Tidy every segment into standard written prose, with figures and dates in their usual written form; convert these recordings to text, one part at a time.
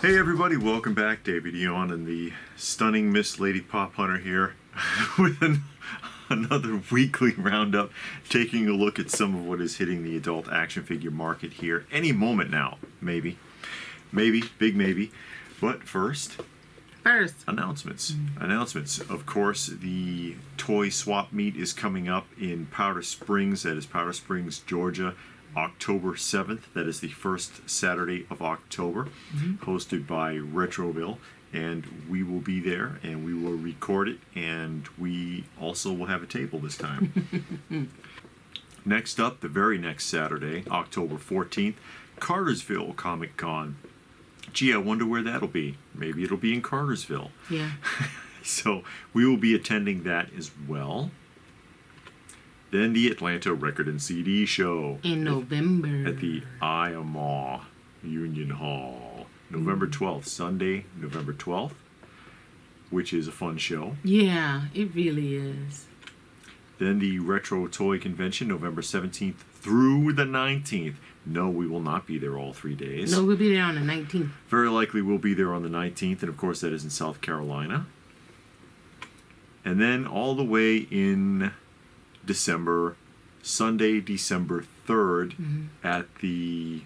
Hey everybody, welcome back. David Eon and the stunning Miss Lady Pop Hunter here with another weekly roundup, taking a look at some of what is hitting the adult action figure market here any moment now. Maybe, big maybe. But first, announcements. Announcements. Of course, the toy swap meet is coming up in Powder Springs. That is Powder Springs, Georgia. October 7th, that is the first Saturday of October, hosted by Retroville, and we will be there and we will record it, and we also will have a table this time. Next up, the very next Saturday, October 14th, Cartersville Comic Con. Gee, I wonder where that'll be. Maybe it'll be in Cartersville. Yeah. So we will be attending that as well. Then the Atlanta Record and CD Show in November at the IMA Union Hall, November 12th, Sunday, November 12th, which is a fun show. Yeah, it really is. Then the Retro Toy Convention, November 17th through the 19th. No, we will not be there all 3 days. No, we'll be there on the 19th. Very likely we'll be there on the 19th, and of course that is in South Carolina. And then all the way in December, Sunday, December 3rd, at the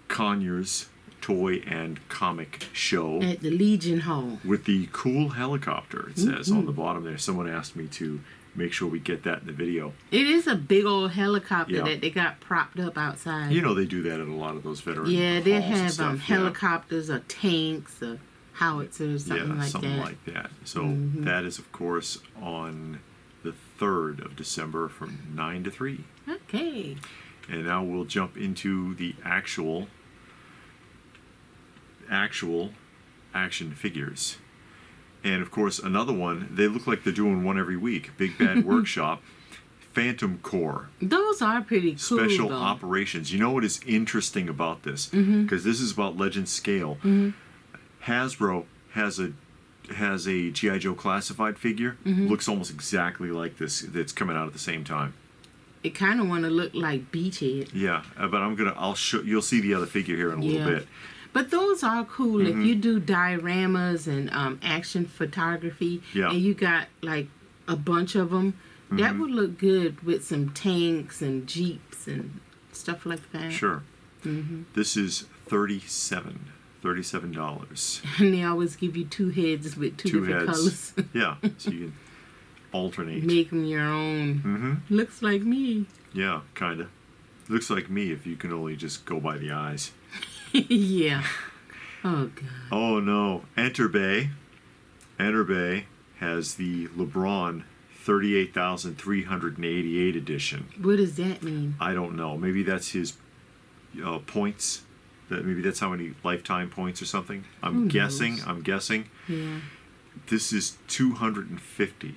Conyers Toy and Comic Show. At the Legion Hall. With the cool helicopter, it says on the bottom there. Someone asked me to make sure we get that in the video. It is a big old helicopter that they got propped up outside. You know they do that at a lot of those veteran halls they have and stuff. helicopters or tanks or howitzers, something like something that. like that. So that is, of course, on the 3rd of December from 9 to 3. Okay. And now we'll jump into the actual action figures. And of course, another one, they look like they're doing one every week. Big Bad Workshop, Phantom Corps. Those are pretty cool. Special Operations. You know what is interesting about this? Because this is about Legend scale. Hasbro has a G.I. Joe classified figure. Looks almost exactly like this. That's coming out at the same time. It kind of want to look like Beachhead. Yeah, but I'll show. You'll see the other figure here in a little bit. But those are cool if you do dioramas and action photography, and you got like a bunch of them. That would look good with some tanks and jeeps and stuff like that. Sure. This is $37. And they always give you two heads with two different colors. Yeah, so you can alternate. Make them your own. Looks like me. Yeah, kind of. Looks like me if you can only just go by the eyes. Yeah. Oh, God. Oh, no. Enter Bay. Enter Bay has the LeBron 38,388 edition. What does that mean? I don't know. Maybe that's his points. Maybe that's how many lifetime points or something. I'm guessing. Yeah. This is 250.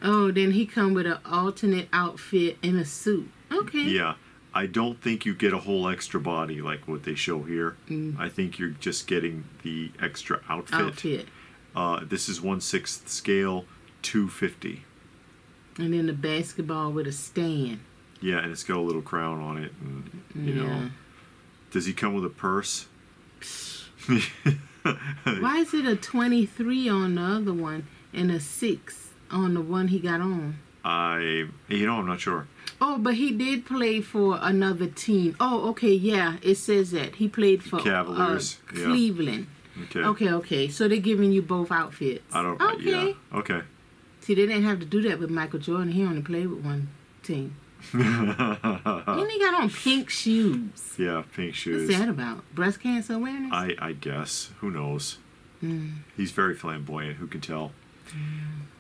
Oh, then he come with an alternate outfit and a suit. Okay. Yeah. I don't think you get a whole extra body like what they show here. I think you're just getting the extra outfit. This is 1/6 scale, 250. And then the basketball with a stand. Yeah, and it's got a little crown on it. And, you know. Does he come with a purse? Why is it a 23 on the other one and a 6 on the one he got on? I'm not sure. Oh, but he did play for another team. Oh, okay, yeah, it says that. He played for Cavaliers. Cleveland. Yeah. Okay. So they're giving you both outfits. I don't know. Okay. Yeah. Okay. See, they didn't have to do that with Michael Jordan. He only played with one team. And he got on pink shoes. Yeah, pink shoes. What's that about? Breast cancer awareness? I guess. Who knows? He's very flamboyant. Who can tell?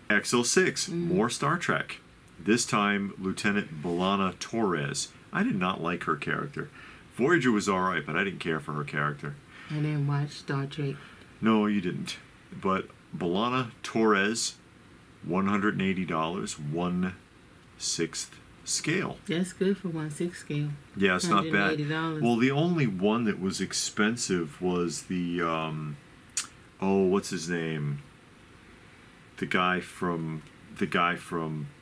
XL6, more Star Trek. This time, Lieutenant B'Elanna Torres. I did not like her character. Voyager was alright, but I didn't care for her character. I didn't watch Star Trek. No, you didn't. But B'Elanna Torres, $180, 1/6 scale. That's good for 1/6 scale. Yeah, it's not bad. $180. Well, the only one that was expensive was the, what's his name? The guy from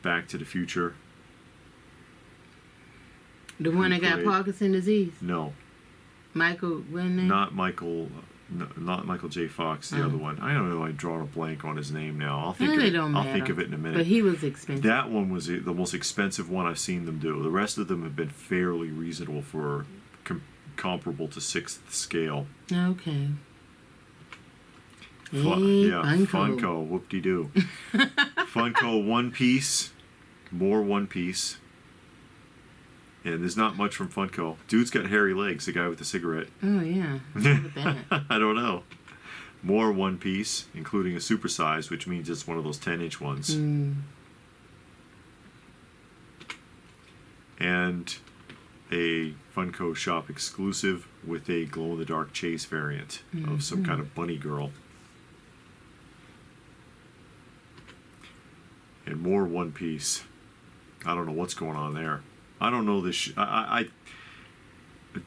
Back to the Future. The one that got Parkinson's disease? No. Michael, what name? Not Michael. No, not Michael J. Fox, the other one. I don't know. I'm drawing a blank on his name now. I'll think of it in a minute. But he was expensive. That one was the most expensive one I've seen them do. The rest of them have been fairly reasonable for comparable to 6th scale. Okay. Funko. Whoop-de-doo. Funko One Piece. More One Piece. And there's not much from Funko. Dude's got hairy legs, the guy with the cigarette. Oh, yeah. What's up with that? I don't know. More One Piece, including a supersize, which means it's one of those 10-inch ones. And a Funko Shop exclusive with a glow-in-the-dark chase variant of some kind of bunny girl. And more One Piece. I don't know what's going on there. I don't know this. I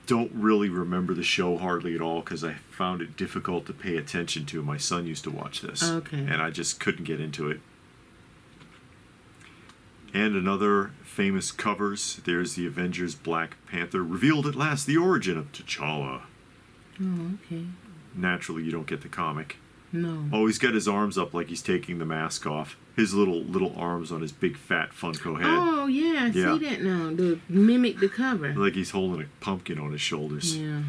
don't really remember the show hardly at all because I found it difficult to pay attention to. My son used to watch this. Okay. And I just couldn't get into it. And another famous covers. There's the Avengers Black Panther. Revealed at last the origin of T'Challa. Oh, okay. Naturally, you don't get the comic. No. Oh, he's got his arms up like he's taking the mask off. His little arms on his big fat Funko head. Oh, yeah, I see that now. To mimic the cover. Like he's holding a pumpkin on his shoulders. Yeah.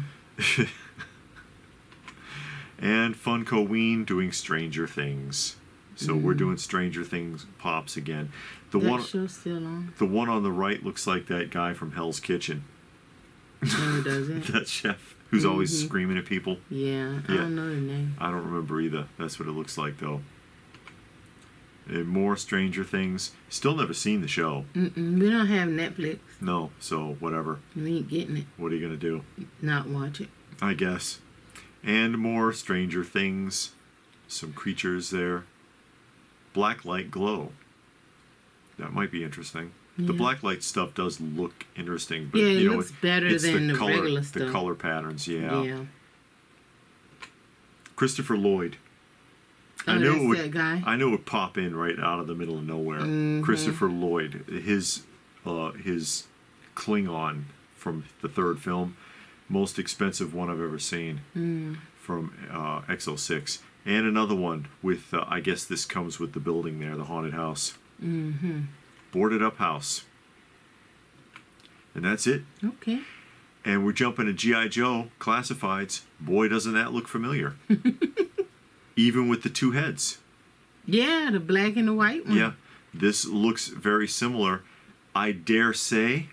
And Funko-ween doing Stranger Things. So we're doing Stranger Things pops again. That show's still on? The one on the right looks like that guy from Hell's Kitchen. Oh, does it? That chef who's always screaming at people. Yeah, I don't know the name. I don't remember either. That's what it looks like, though. And more Stranger Things. Still never seen the show. We don't have Netflix. No, so whatever. We ain't getting it. What are you going to do? Not watch it. I guess. And more Stranger Things. Some creatures there. Blacklight glow. That might be interesting. Yeah. The blacklight stuff does look interesting, but it looks better than the regular stuff. The color patterns, yeah. Christopher Lloyd. I knew that guy. I knew it would pop in right out of the middle of nowhere. Christopher Lloyd, his Klingon from the third film, most expensive one I've ever seen from X06. And another one with, I guess this comes with the building there, the haunted house. Boarded up house. And that's it. Okay. And we're jumping to G.I. Joe Classifieds. Boy, doesn't that look familiar. Even with the two heads. Yeah, the black and the white one. Yeah, this looks very similar. I dare say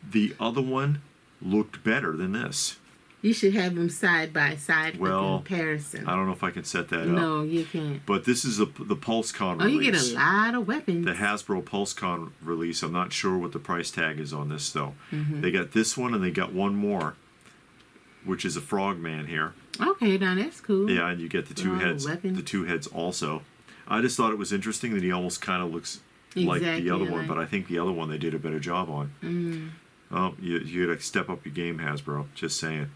the other one looked better than this. You should have them side by side for comparison. I don't know if I can set that up. No, you can't. But this is the PulseCon release. Oh, you get a lot of weapons. The Hasbro PulseCon release. I'm not sure what the price tag is on this, though. They got this one, and they got one more, which is a Frogman here. Okay, now that's cool. Yeah, and you get the two heads. The two heads also. I just thought it was interesting that he almost kind of looks like the other one, but I think the other one they did a better job on. Oh, you got to step up your game, Hasbro. Just saying.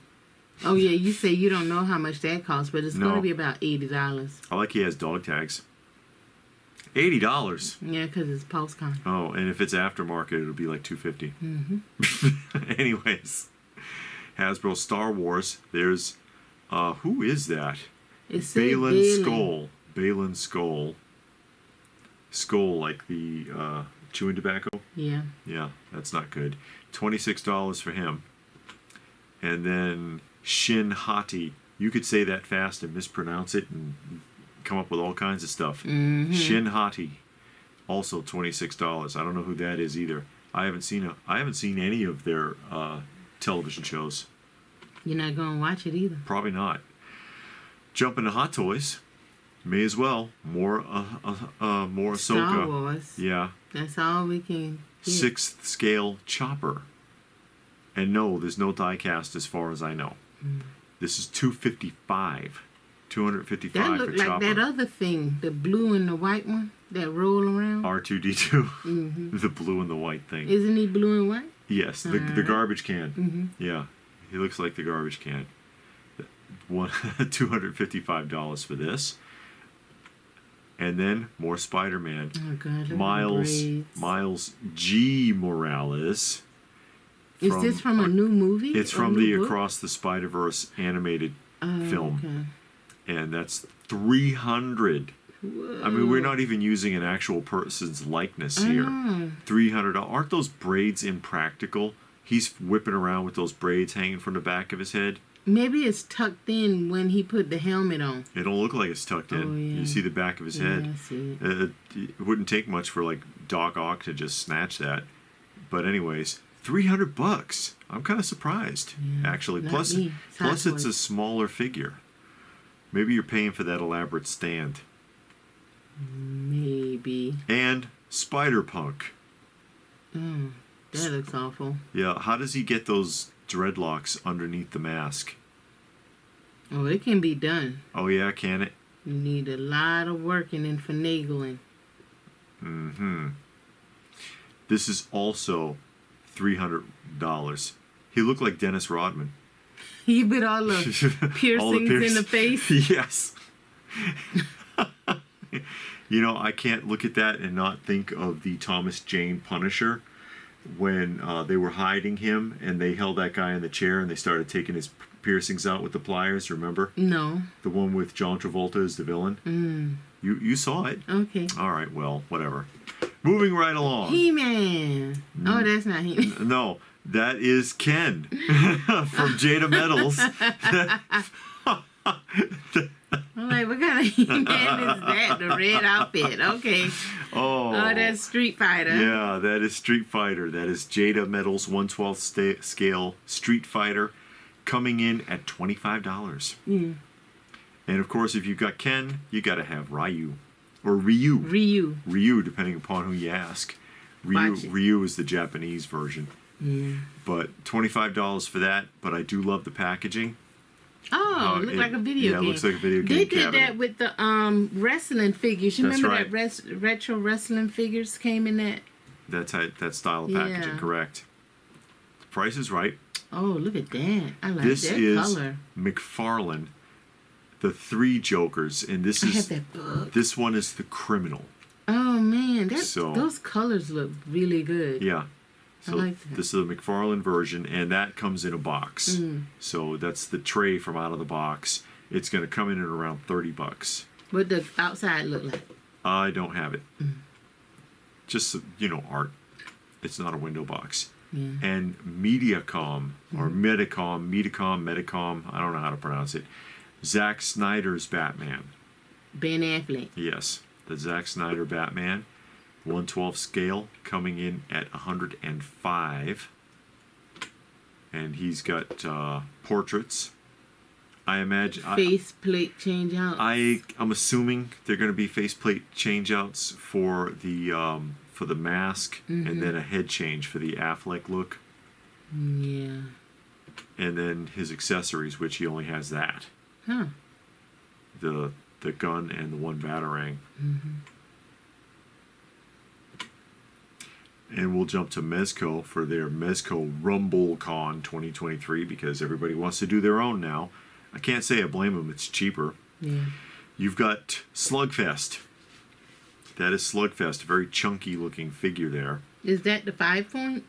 Oh, yeah, you say you don't know how much that costs, but it's going to be about $80. I like he has dog tags. $80? Yeah, because it's PulseCon. Oh, and if it's aftermarket, it'll be like $250. Anyways, Hasbro Star Wars. There's, who is that? It's Balin Skoll. Balin Skoll. Skoll, like the chewing tobacco? Yeah. Yeah, that's not good. $26 for him. And then Shin Hati. You could say that fast and mispronounce it and come up with all kinds of stuff. Shin Hati. Also $26. I don't know who that is either. I haven't seen any of their television shows. You're not going to watch it either. Probably not. Jump into Hot Toys. May as well. More Ahsoka. Star Wars. Yeah. That's all we can get. 6th scale chopper. And no, there's no die cast as far as I know. This is $255 for chopper. That looked like that other thing, the blue and the white one that roll around. R2-D2. The blue and the white thing. Isn't he blue and white? Yes, the garbage can. Yeah, he looks like the garbage can. $255 for this. And then more Spider-Man. Oh God, Miles G. Morales. Is this from a new movie? It's from the Across the Spider-Verse animated film. Okay. And that's $300. Whoa. I mean, we're not even using an actual person's likeness here. $300. Aren't those braids impractical? He's whipping around with those braids hanging from the back of his head. Maybe it's tucked in when he put the helmet on. It don't look like it's tucked in. Oh, yeah. You see the back of his head. I see it. It wouldn't take much for like Doc Ock to just snatch that. But anyways, $300. I'm kind of surprised, actually. Plus it's a smaller figure. Maybe you're paying for that elaborate stand. Maybe. And Spider-Punk. Oh, that looks awful. Yeah, how does he get those dreadlocks underneath the mask? Oh, it can be done. Oh yeah, can it? You need a lot of working and finagling. Mm-hmm. This is also $300. He looked like Dennis Rodman. He put all the piercings in the face. Yes. You know, I can't look at that and not think of the Thomas Jane Punisher when they were hiding him and they held that guy in the chair and they started taking his piercings out with the pliers, remember? No. The one with John Travolta as the villain? You saw it? Okay. All right, well, whatever. Moving right along. He-Man. Oh, that's not He-Man. No, that is Ken from Jada Metals. I'm like, what kind of He-Man is that? The red outfit. Okay. Oh, that's Street Fighter. Yeah, that is Street Fighter. That is Jada Metals 1/12 scale Street Fighter, coming in at $25. And of course, if you've got Ken, you got to have Ryu. Or Ryu. Ryu, depending upon who you ask. Ryu is the Japanese version. But $25 for that, but I do love the packaging. Oh, it looks like a video game. Yeah, it looks like a video game. They did that with the wrestling figures. You remember that retro wrestling figures came in that? That style of packaging, correct. The price is right. Oh, look at that. I like this that This color. is McFarlane, the 3 Jokers, and this is... I have that book. This one is the Criminal. Oh, man. Those colors look really good. Yeah. So I like that. This is the McFarlane version, and that comes in a box. So that's the tray from out of the box. It's going to come in at around $30. What does the outside look like? I don't have it. Just, art. It's not a window box. And Mediacom, or Medicom, I don't know how to pronounce it. Zack Snyder's Batman. Ben Affleck. Yes, the Zack Snyder Batman. 1/12 scale, coming in at $105. And he's got portraits. I imagine... Faceplate change-outs. I'm assuming they're going to be faceplate change-outs for the mask, and then a head change for the Affleck look. Yeah. And then his accessories, which he only has that. Huh. The gun and the one batarang. And we'll jump to Mezco for their Mezco RumbleCon 2023 because everybody wants to do their own now. I can't say I blame them. It's cheaper. Yeah. You've got Slugfest. That is Slugfest. A very chunky looking figure there. Is that the 5 points?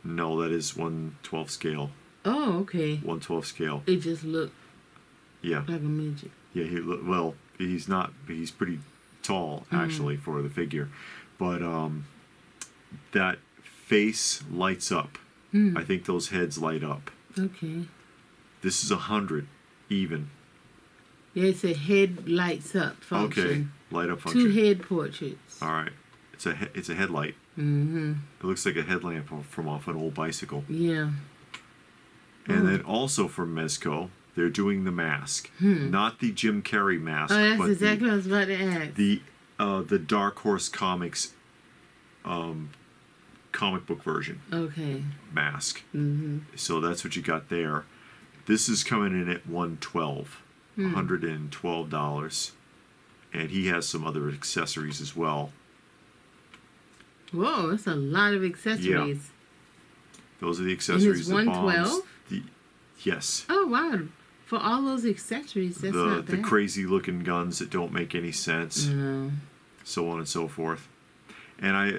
No, that is 1/12 scale. Oh, okay. 1/12 scale. It just looked like a midget. Yeah, he's not, but he's pretty tall actually for the figure. But that face lights up. I think those heads light up. Okay. This is 100 even. Yeah, it's a head lights up function. Okay, light up function. 2 head portraits. All right, it's a headlight. It looks like a headlamp from off an old bicycle. Yeah. And then also from Mezco, they're doing the mask, not the Jim Carrey mask. Oh, that's exactly what I was about to ask. The Dark Horse Comics comic book version. Okay. Mask. So that's what you got there. This is coming in at $112, and he has some other accessories as well. Whoa, that's a lot of accessories. Yeah. Those are the accessories. And it's $112? Yes. Oh, wow. For all those accessories, that's not bad. The crazy looking guns that don't make any sense. No. So on and so forth. And I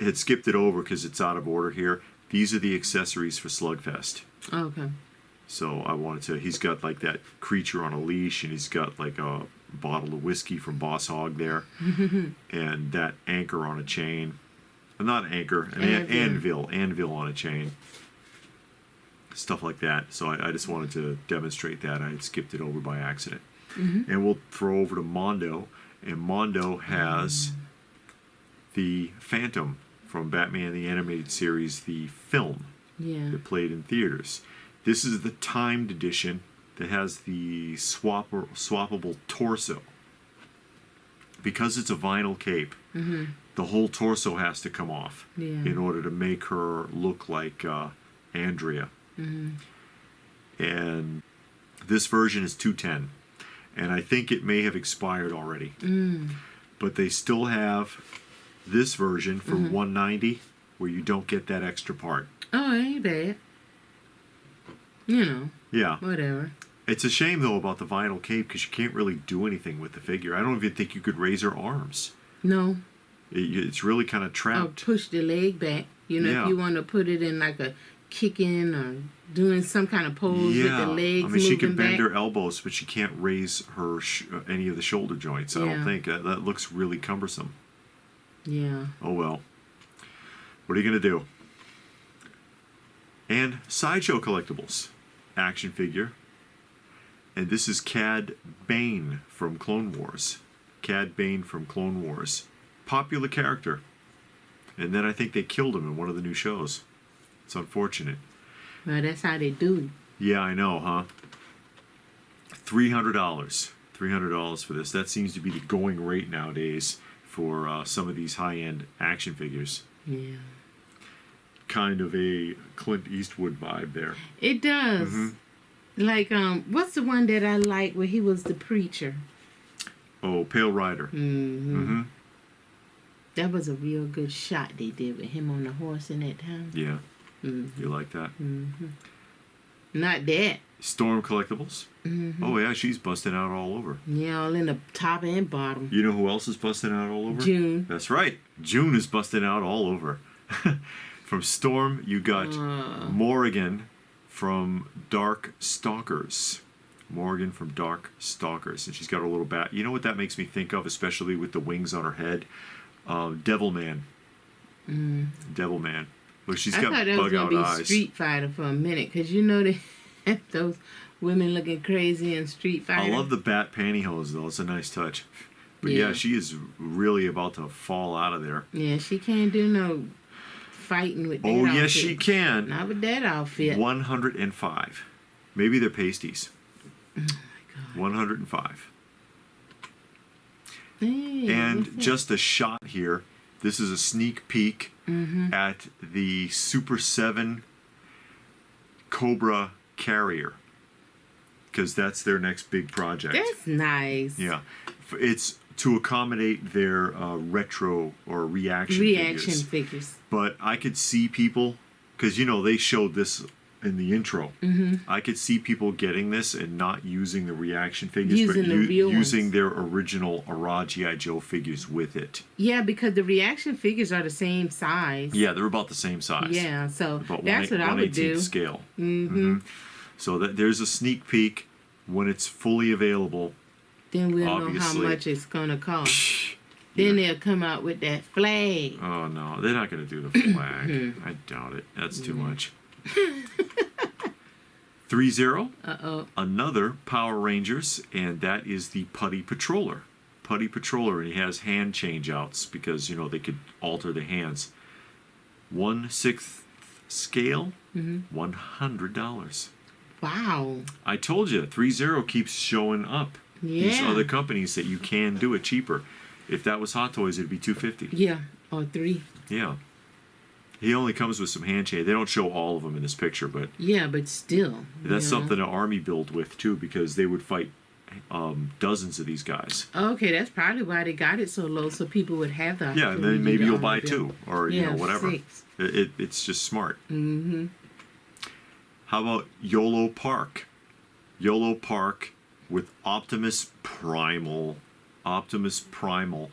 had skipped it over because it's out of order here. These are the accessories for Slugfest. Okay. So I wanted to. He's got like that creature on a leash, and he's got like a bottle of whiskey from Boss Hogg there, and that anchor on a chain. Not anchor, an anvil on a chain. Stuff like that. So I just wanted to demonstrate that. I had skipped it over by accident. And we'll throw over to Mondo, and Mondo has the Phantom from Batman the Animated Series, the film that played in theaters. This is the timed edition that has the swappable torso. Because it's a vinyl cape, the whole torso has to come off in order to make her look like Andrea. And this version is $210, and I think it may have expired already. But they still have this version for $190, where you don't get that extra part. Oh, ain't bad. You know. Yeah. Whatever. It's a shame though about the vinyl cape, because you can't really do anything with the figure. I don't even think you could raise her arms. No. It's really kind of trapped. Or push the leg back. You know, if you want to put it in like a kicking or doing some kind of pose with the legs. I mean, she can bend back. her elbows, but she can't raise her any of the shoulder joints. I don't think that looks really cumbersome. Yeah. Oh well. What are you gonna do? And Sideshow Collectibles action figure. And this is Cad Bane from Clone Wars. Cad Bane from Clone Wars. Popular character. And then I think they killed him in one of the new shows. It's unfortunate. Well, that's how they do. Yeah, I know, huh? $300. $300 for this. That seems to be the going rate nowadays for some of these high-end action figures. Yeah. Kind of a Clint Eastwood vibe there. It does. Like, what's the one that I like where he was the preacher? Oh, Pale Rider. That was a real good shot they did with him on the horse in that time. Yeah. You like that? Not that. Storm Collectibles. Oh, yeah, she's busting out all over. Yeah, all in the top and bottom. You know who else is busting out all over? June. That's right. June is busting out all over. From Storm, you got Morrigan from Dark Stalkers. Morgan from Dark Stalkers. And she's got a little bat. You know what that makes me think of, especially with the wings on her head? Devilman. Devilman. Well, she's got bug out eyes. I thought that was going to be Street Fighter for a minute, because you know they have those women looking crazy in Street Fighter. I love the bat pantyhose, though. It's a nice touch. But yeah, she is really about to fall out of there. Yeah, she can't do no fighting with that outfit. Oh, yes, she can. Not with that outfit. 105. Maybe they're pasties. Oh, my God. 105. Hey, and just a shot here. This is a sneak peek at the Super 7 Cobra Carrier, because that's their next big project. That's nice. Yeah. It's to accommodate their retro or reaction figures. But I could see people, because, you know, they showed this in the intro. I could see people getting this and not using the reaction figures, but using their original Ara G.I. Joe figures with it. Yeah, because the reaction figures are the same size. Yeah, they're about the same size. Yeah, so that's what I would do. Scale. So there's a sneak peek when it's fully available. Then we'll know how much it's going to cost. Then they'll come out with that flag. Oh, no. They're not going to do the flag. I doubt it. That's too much. Threezero. Another Power Rangers, and that is the Putty Patroller. Putty Patroller, and he has hand change outs because, you know, they could alter the hands. 1/6 scale, $100. Wow. I told you, Threezero keeps showing up. These other companies that you can do it cheaper. If that was Hot Toys, it'd be $250. Yeah, or $3. Yeah. He only comes with some hand chain. They don't show all of them in this picture, but yeah, but still, that's something an army built with too, because they would fight dozens of these guys. Okay, that's probably why they got it so low, so people would have that. Yeah, and then maybe you'll buy two, or you know, whatever. 6. It's just smart. How about YOLO Park? YOLO Park with Optimus Primal. Optimus Primal.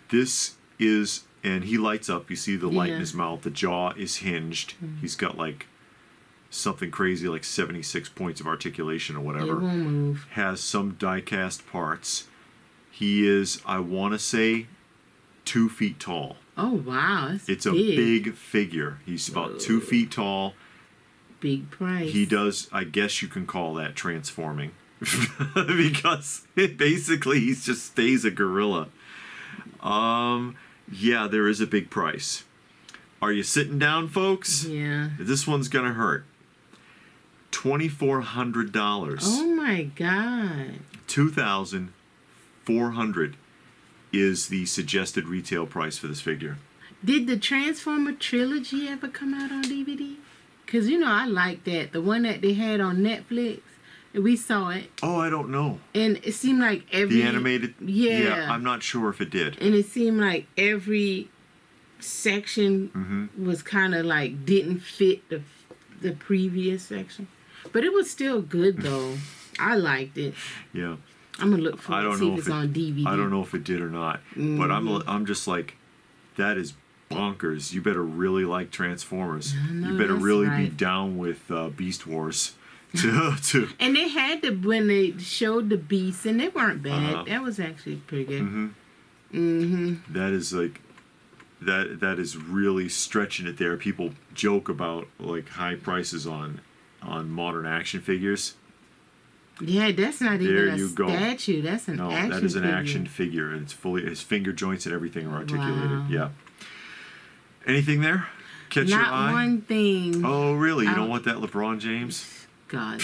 This is. And he lights up. You see the light in his mouth. The jaw is hinged. He's got like something crazy like 76 points of articulation or whatever. It won't move. Has some die-cast parts. He is, I want to say, 2 feet tall. Oh, wow. That's It's big. a big figure. He's about 2 feet tall. Big price. He does, I guess you can call that transforming. Because basically he just stays a gorilla. Yeah, there is a big price. Are you sitting down, folks? Yeah. This one's gonna hurt. $2,400. Oh my God. $2,400 is the suggested retail price for this figure. Did the Transformer trilogy ever come out on DVD? Because, you know, I like that. The one that they had on Netflix. We saw it. Oh, I don't know. And it seemed like every... The animated? Yeah. I'm not sure if it did. And it seemed like every section was kind of like didn't fit the previous section. But it was still good, though. I liked it. Yeah. I'm going to look for it and see if it's on DVD. I don't know if it did or not. But I'm just like, that is bonkers. You better really like Transformers. You better really be down with Beast Wars. And they had when they showed the beasts, and they weren't bad. That was actually pretty good. That is like that is really stretching it there. People joke about like high prices on modern action figures. Yeah, that's not even a statue. That's an action that is an figure. action figure, and it's fully, his finger joints and everything are articulated. Wow. Yeah. Anything there catch your eye? Not one thing. Oh, really? You don't want that LeBron James? God.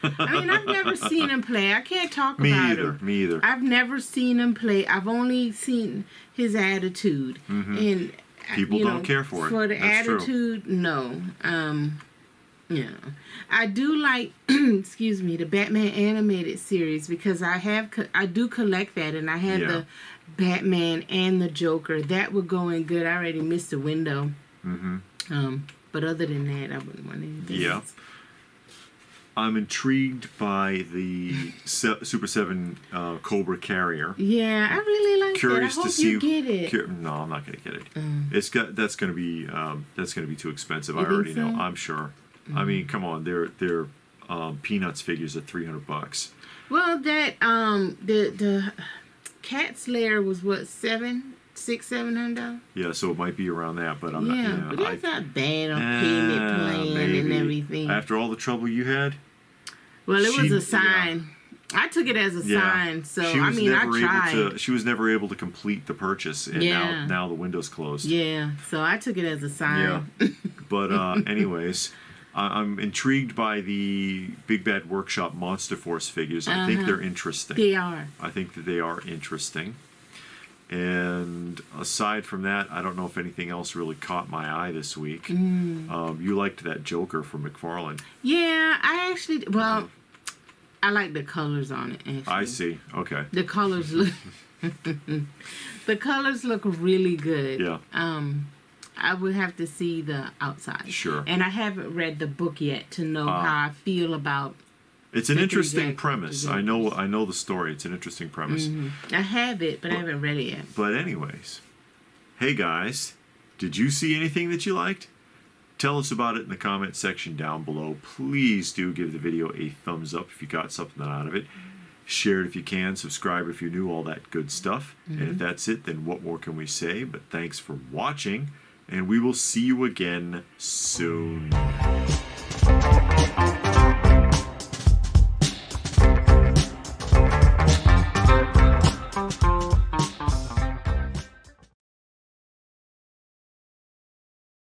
I mean, I've never seen him play. I can't talk about him. Me either. I've never seen him play. I've only seen his attitude. And people don't care for it. For the That's attitude, true. no. Yeah. I do like, excuse me, the Batman animated series because I do collect that, and I have the Batman and the Joker. That would go in good. I already missed the window. But other than that, I wouldn't want anything. Yeah. I'm intrigued by the Super 7 Cobra Carrier. Yeah, I really like Curious that. I hope to see you get it. No, I'm not going to get it. That's going to be too expensive. I already know. I'm sure. I mean, come on, they're Peanuts figures at $300. Well, that the Cat's Lair was what, $700? Yeah, so it might be around that, but I'm not. Yeah, but that's not bad on payment plan and everything. After all the trouble you had. Well, it was a sign. Yeah. I took it as a sign, so I mean, I tried. She was never able to complete the purchase, and now the window's closed. Yeah, so I took it as a sign. Yeah, but anyways, I'm intrigued by the Big Bad Workshop Monster Force figures. I think they're interesting. They are. I think that they are interesting. And aside from that, I don't know if anything else really caught my eye this week. You liked that Joker from McFarlane. Yeah, I actually, well, I like the colors on it, actually. I see. Okay. The colors look, the colors look really good. Yeah. I would have to see the outside. Sure. And I haven't read the book yet to know how I feel about. It's an interesting premise. I know the story. It's an interesting premise. I have it, but I haven't read it yet. But anyways, hey guys, did you see anything that you liked? Tell us about it in the comment section down below. Please do give the video a thumbs up if you got something out of it. Share it if you can. Subscribe if you're new. All that good stuff. And if that's it, then what more can we say? But thanks for watching, and we will see you again soon.